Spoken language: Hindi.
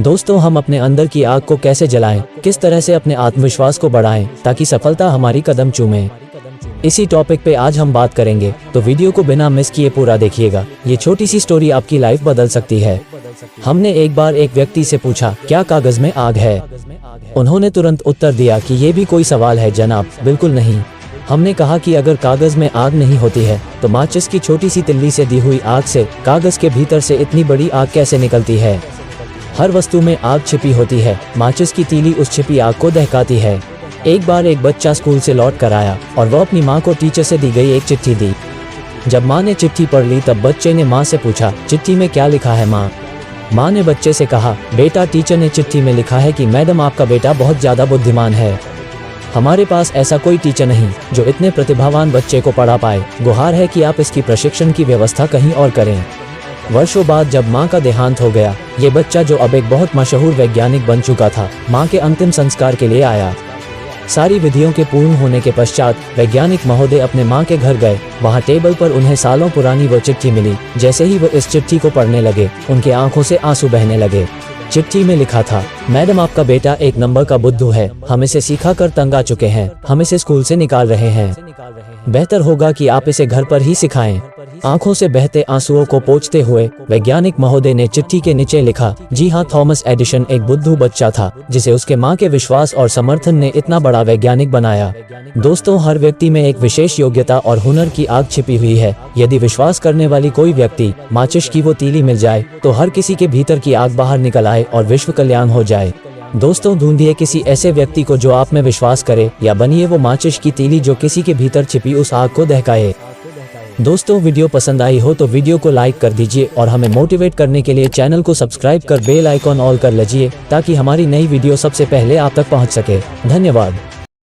दोस्तों, हम अपने अंदर की आग को कैसे जलाएं, किस तरह से अपने आत्मविश्वास को बढ़ाएं ताकि सफलता हमारी कदम चूमे, इसी टॉपिक पे आज हम बात करेंगे। तो वीडियो को बिना मिस किए पूरा देखिएगा। ये छोटी सी स्टोरी आपकी लाइफ बदल सकती है। हमने एक बार एक व्यक्ति से पूछा, क्या कागज में आग है? उन्होंने तुरंत उत्तर दिया कि ये भी कोई सवाल है जनाब, बिल्कुल नहीं। हमने कहा कि अगर कागज में आग नहीं होती है तो माचिस की छोटी सी तिल्ली से दी हुई आग से कागज के भीतर से इतनी बड़ी आग कैसे निकलती है? हर वस्तु में आग छिपी होती है, माचिस की तीली उस छिपी आग को दहकाती है। एक बार एक बच्चा स्कूल से लौट कर आया और वह अपनी माँ को टीचर से दी गई एक चिट्ठी दी। जब माँ ने चिट्ठी पढ़ ली तब बच्चे ने माँ से पूछा, चिट्ठी में क्या लिखा है माँ? माँ ने बच्चे से कहा, बेटा, टीचर ने चिट्ठी में लिखा है कि मैडम, आपका बेटा बहुत ज़्यादा बुद्धिमान है। हमारे पास ऐसा कोई टीचर नहीं जो इतने प्रतिभावान बच्चे को पढ़ा पाए। गुहार है कि आप इसकी प्रशिक्षण की व्यवस्था कहीं और करें। वर्षों बाद जब माँ का देहांत हो गया, ये बच्चा जो अब एक बहुत मशहूर वैज्ञानिक बन चुका था, माँ के अंतिम संस्कार के लिए आया। सारी विधियों के पूर्ण होने के पश्चात वैज्ञानिक महोदय अपने माँ के घर गए। वहाँ टेबल पर उन्हें सालों पुरानी वो चिट्ठी मिली। जैसे ही वो इस चिट्ठी को पढ़ने लगे, उनके आंखों से आंसू बहने लगे। चिट्ठी में लिखा था, मैडम, आपका बेटा एक नंबर का बुद्धू है। हम इसे सिखा कर तंग आ चुके हैं। हम इसे स्कूल से निकाल रहे हैं। बेहतर होगा कि आप इसे घर पर ही सिखाएं। आंखों से बहते आंसुओं को पोंछते हुए वैज्ञानिक महोदय ने चिट्ठी के नीचे लिखा, जी हाँ, थॉमस एडिसन एक बुद्धू बच्चा था जिसे उसके माँ के विश्वास और समर्थन ने इतना बड़ा वैज्ञानिक बनाया। दोस्तों, हर व्यक्ति में एक विशेष योग्यता और हुनर की आग छिपी हुई है। यदि विश्वास करने वाली कोई व्यक्ति माचिस की वो तीली मिल जाए तो हर किसी के भीतर की आग बाहर निकल आए और विश्व कल्याण हो जाए। दोस्तों, ढूंढिए किसी ऐसे व्यक्ति को जो आप में विश्वास करे, या बनिए वो माचिस की तीली जो किसी के भीतर छिपी उस आग को दहकाए। दोस्तों, वीडियो पसंद आई हो तो वीडियो को लाइक कर दीजिए और हमें मोटिवेट करने के लिए चैनल को सब्सक्राइब कर बेल आइकॉन ऑल कर लीजिए ताकि हमारी नई वीडियो सबसे पहले आप तक पहुंच सके। धन्यवाद।